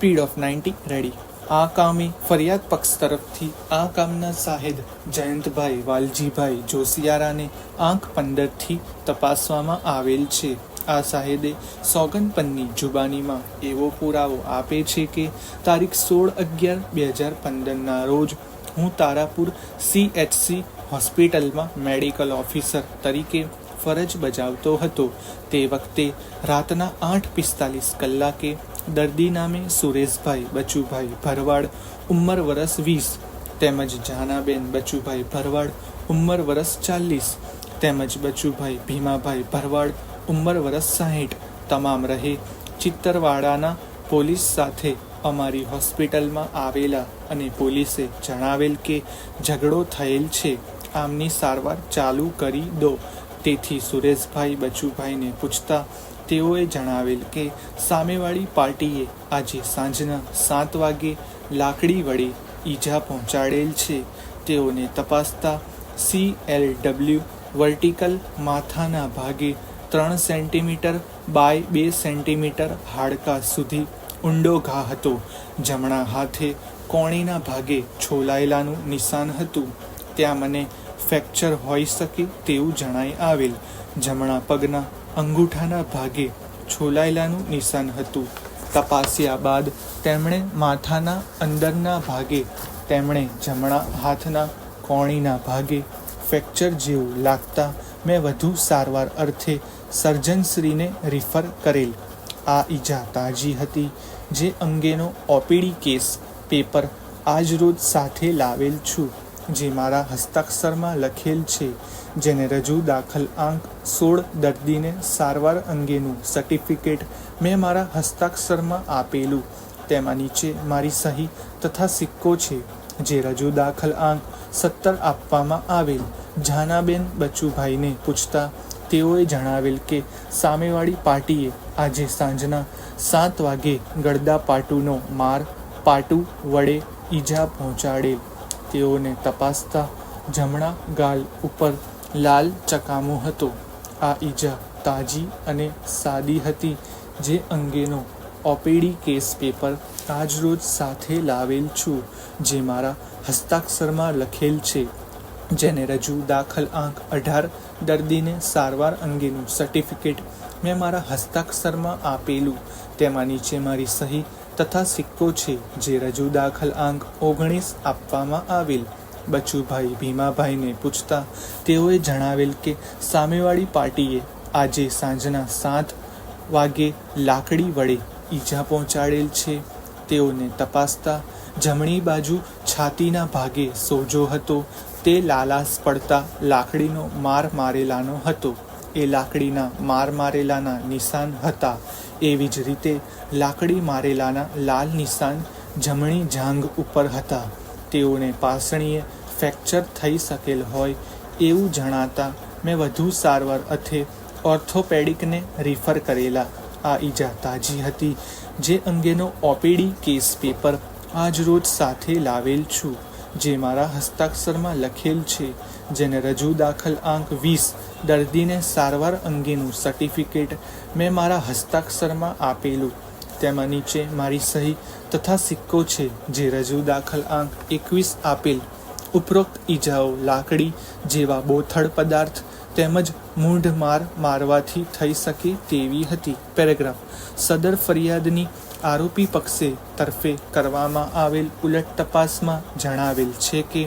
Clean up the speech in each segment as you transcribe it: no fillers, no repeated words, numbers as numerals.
Speed of 90 ready. આ કામે ફરિયાદ પક્ષ તરફથી આ કામના સાહેદ જયંતભાઈ વાલજીભાઈ જોશિયારાને આંક 15થી તપાસવામાં આવેલ છે। આ સાહેદે સોગંદપનની જુબાનીમાં એવો પુરાવો આપે છે કે તારીખ 16/11/2015ના રોજ હું તારાપુર CHC હોસ્પિટલમાં મેડિકલ ઓફિસર તરીકે ફરજ બજાવતો હતો। તે વખતે રાતના 8:45 કલાકે દર્દી નામે સુરેશભાઈ બચુભાઈ ભરવાડ ઉંમર વર્ષ 20 તેમજ જાનાબેન બચુભાઈ ભરવાડ ઉંમર વર્ષ 40 તેમજ બચુભાઈ ભીમાભાઈ ભરવાડ ઉંમર વર્ષ 60 તમામ રહે ચિત્તરવાડાના પોલીસ સાથે અમારી હોસ્પિટલમાં આવેલા અને પોલીસે જણાવેલ કે ઝઘડો થયેલ છે, આમની સારવાર ચાલુ કરી દો। તેથી સુરેશભાઈ બચુભાઈને પૂછતા તેઓએ જણાવેલ કે સામેવાળી પાર્ટીએ આજે સાંજના 7 વાગે લાકડી વડે ઈજા પહોંચાડેલ છે। તેઓને તપાસતા CLW વર્ટિકલ માથાના ભાગે 3 સેન્ટીમીટર બાય 2 સેન્ટીમીટર હાડકા સુધી ઊંડો ઘા હતો। જમણા હાથે કોણીના ભાગે છોલાયેલાનું નિશાન હતું। ત્યાં મને ફ્રેક્ચર હોઈ શકે તેવું જણાઈ આવેલ। જમણા પગના અંગૂઠાના ભાગે છોલાયેલાનું નિશાન હતું। તપાસ્યા બાદ તેમણે માથાના અંદરના ભાગે તેમણે જમણા હાથના કોણીના ભાગે ફ્રેક્ચર જેવું લાગતા મેં વધુ સારવાર અર્થે સર્જનશ્રીને રિફર કરેલ। આ ઈજા તાજી હતી, જે અંગેનો OPD કેસ પેપર આજરોજ સાથે લાવેલ છું, જે મારા હસ્તાક્ષરમાં લખેલ છે, જેને રજૂ દાખલ આંક 16 દર્દીને સારવાર અંગેનું સર્ટિફિકેટ મેં મારા હસ્તાક્ષરમાં આપેલું। તેમાં નીચે મારી સહી તથા સિક્કો છે, જે રજૂ દાખલ આંક 17 આપવામાં આવેલ। જાનાબેન બચુભાઈને પૂછતા તેઓએ જણાવેલ કે સામેવાળી પાર્ટીએ આજે સાંજના 7 વાગે ગળદાપાટુનો માર પાટુ વડે ઈજા પહોંચાડેલ। તેઓને તપાસતા જમણા ગાલ ઉપર લાલ ચકામો હતો। આ ઈજા તાજી અને સાદી હતી, જે અંગેનો OPD કેસ પેપર આજરોજ સાથે લાવેલ છું, જે મારા હસ્તાક્ષરમાં લખેલ છે, જેને રજૂ દાખલ આંક 18 દર્દીને સારવાર અંગેનું સર્ટિફિકેટ મેં મારા હસ્તાક્ષરમાં આપેલું। તેમાં નીચે મારી સહી તથા સિક્કો છે, જે રજૂ દાખલ આંક 19 આપવામાં આવેલ। બચુભાઈ ભીમાભાઈને પૂછતા તેઓએ જણાવેલ કે સામેવાળી પાર્ટીએ આજે સાંજના 7 વાગે લાકડી વડે ઈજા પહોંચાડેલ છે। તેઓને તપાસતા જમણી બાજુ છાતીના ભાગે સોજો હતો। તે લાલાશ પડતા લાકડીનો માર મારેલાનો હતો। એ લાકડીના માર મારેલાના નિશાન હતા। એવી જ રીતે લાકડી મારેલાના લાલ નિશાન જમણી જાંઘ ઉપર હતા। તેઓને પાસણીએ ફ્રેક્ચર થઈ શકેલ હોય એવું જણાતા મેં વધુ સારવાર અર્થે ઓર્થોપેડિકને રિફર કરેલા। આ ઈજા તાજી હતી, જે અંગેનો OPD કેસ પેપર આજરોજ સાથે લાવેલ છું, જે મારા હસ્તાક્ષરમાં લખેલ છે, જેને રજૂ દાખલ આંક 20 દર્દીને સારવાર અંગેનું સર્ટિફિકેટ મેં મારા હસ્તાક્ષરમાં આપેલું। તેમાં નીચે મારી સહી તથા સિક્કો છે, જે રજૂ દાખલ આંક 21 આપેલ। ઉપરોક્ત ઈજાઓ લાકડી જેવા બોથડ પદાર્થ તેમજ મૂઢ મારવાથી થઈ શકે તેવી હતી। પેરેગ્રાફ સદર ફરિયાદની આરોપી પક્ષે તરફે કરવામાં આવેલ ઉલટ તપાસમાં જણાવેલ છે કે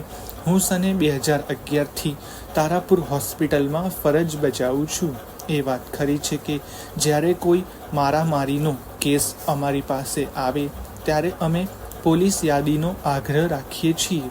હું સને 2011થી તારાપુર હોસ્પિટલમાં ફરજ બજાવું છું। એ વાત ખરી છે કે જ્યારે કોઈ મારામારીનો કેસ અમારી પાસે આવે ત્યારે અમે પોલીસ યાદીનો આગ્રહ રાખીએ છીએ।